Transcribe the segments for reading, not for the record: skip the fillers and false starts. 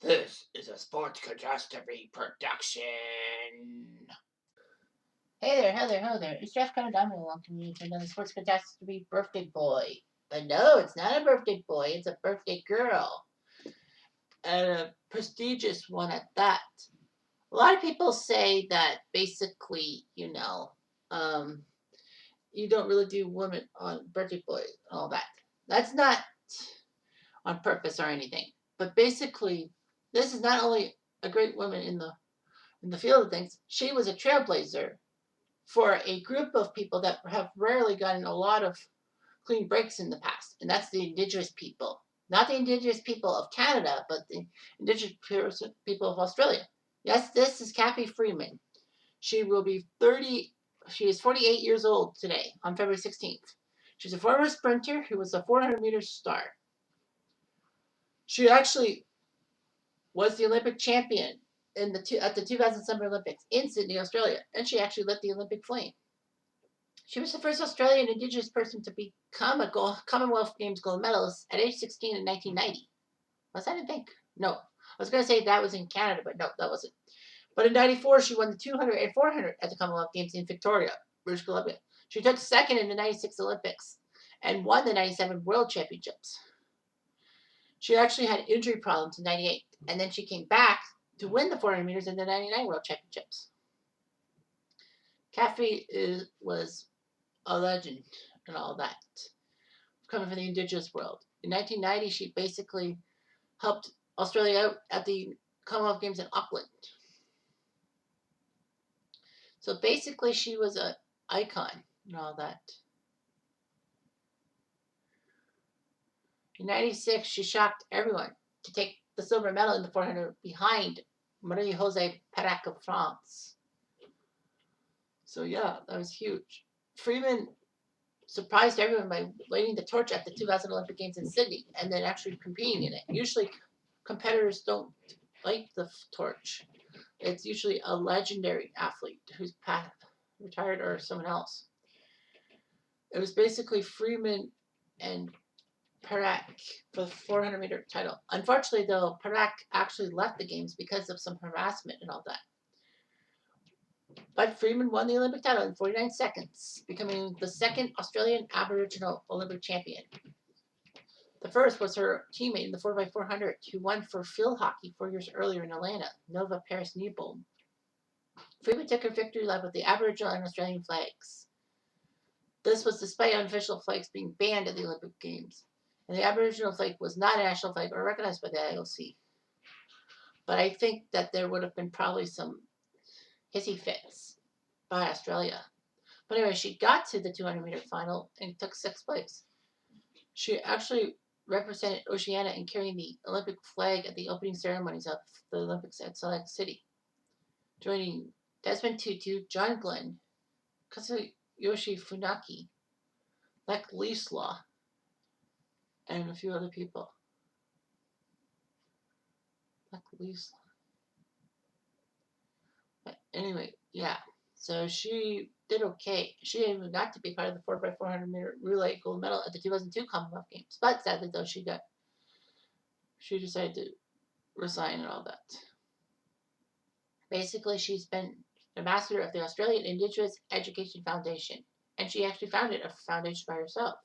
This is a sports catastrophe production. Hey there, hello there. It's Jeff Conadamo welcoming you to another Sports Catastrophe birthday boy. But no, it's not a birthday boy, it's a birthday girl. And a prestigious one at that. A lot of people say that basically, um, you don't really do women on birthday boys and all that. That's not on purpose or anything. But basically, this is not only a great woman in the field of things, she was a trailblazer for a group of people that have rarely gotten a lot of clean breaks in the past, and that's the Indigenous people. Not the Indigenous people of Canada, but the Indigenous people of Australia. Yes, this is Kathy Freeman. She will be 30. She is 48 years old today on February 16th. She's a former sprinter who was a 400-meter star. She actually was the Olympic champion at the 2000 Summer Olympics in Sydney, Australia, and she actually lit the Olympic flame. She was the first Australian Indigenous person to become a Commonwealth Games gold medalist at age 16 in 1990. Was that, I think? No. I was going to say that was in Canada, but no, that wasn't. But in 94, she won the 200 and 400 at the Commonwealth Games in Victoria, British Columbia. She took second in the 96 Olympics and won the 97 World Championships. She actually had injury problems in 98, and then she came back to win the 400 meters in the 99 World Championships. Kathy was a legend and all that, coming from the Indigenous world. In 1990, she basically helped Australia out at the Commonwealth Games in Auckland. So basically, she was an icon and all that. In 96, she shocked everyone to take the silver medal in the 400 behind Marie-José Perec of France. So yeah, that was huge. Freeman surprised everyone by lighting the torch at the 2000 Olympic Games in Sydney and then actually competing in it. Usually, competitors don't light the torch. It's usually a legendary athlete who's retired or someone else. It was basically Freeman and Perec for the 400-meter title. Unfortunately, though, Perec actually left the games because of some harassment and all that. But Freeman won the Olympic title in 49 seconds, becoming the second Australian Aboriginal Olympic champion. The first was her teammate in the 4x400 who won for field hockey 4 years earlier in Atlanta, Nova Paris-Newbold. Freeman took her victory lap with the Aboriginal and Australian flags. This was despite unofficial flags being banned at the Olympic Games, and the Aboriginal flag was not a national flag or recognized by the IOC. But I think that there would have been probably some hissy fits by Australia. But anyway, she got to the 200-meter final and took sixth place. She actually represented Oceania in carrying the Olympic flag at the opening ceremonies of the Olympics at Salt Lake City, joining Desmond Tutu, John Glenn, Kazuyoshi Funaki, Lech Leisler, and a few other people. Lech Leisler. But anyway, yeah. So she did okay. She even got to be part of the 4x400 meter relay gold medal at the 2002 Commonwealth Games. But sadly, though, she decided to resign and all that. Basically, she's been ambassador of the Australian Indigenous Education Foundation, and she actually founded a foundation by herself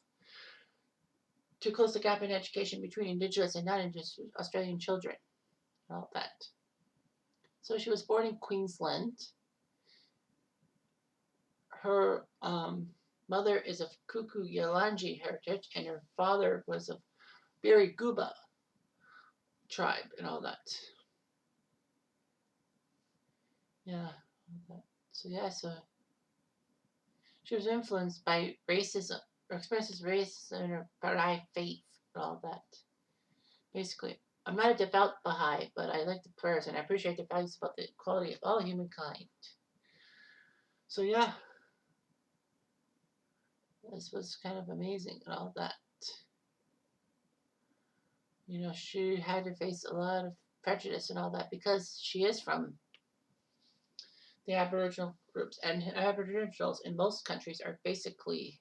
to close the gap in education between Indigenous and non-Indigenous Australian children and all that. So she was born in Queensland. Her mother is of Kuku Yalanji heritage, and her father was of Biriguba tribe and all that. Yeah. So yeah, so she was influenced by racism, or experiences racism in her Baha'i faith and all that. Basically, I'm not a devout Baha'i, but I like the prayers and I appreciate the values about the equality of all humankind. So yeah, this was kind of amazing and all that. You know, she had to face a lot of prejudice and all that because she is from the Aboriginal groups, and Aboriginals in most countries are basically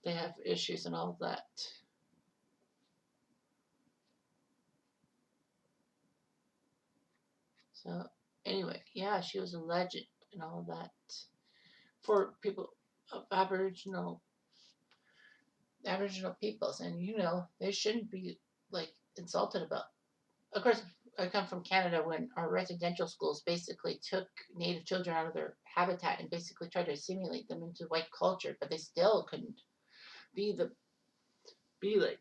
they have issues and all that. So anyway, yeah, she was a legend and all of that for people of Aboriginal peoples, and they shouldn't be like insulted about. Of course, I come from Canada when our residential schools basically took Native children out of their habitat and basically tried to assimilate them into white culture, but they still couldn't be like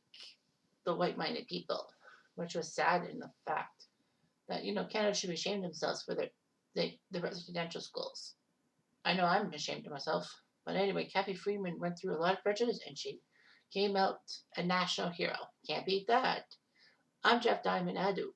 the white-minded people, which was sad in the fact that Canada should be ashamed of themselves for the residential schools. I know I'm ashamed of myself, but anyway, Kathy Freeman went through a lot of prejudice and she came out a national hero. Can't beat that. I'm Jeff Diamond Adu.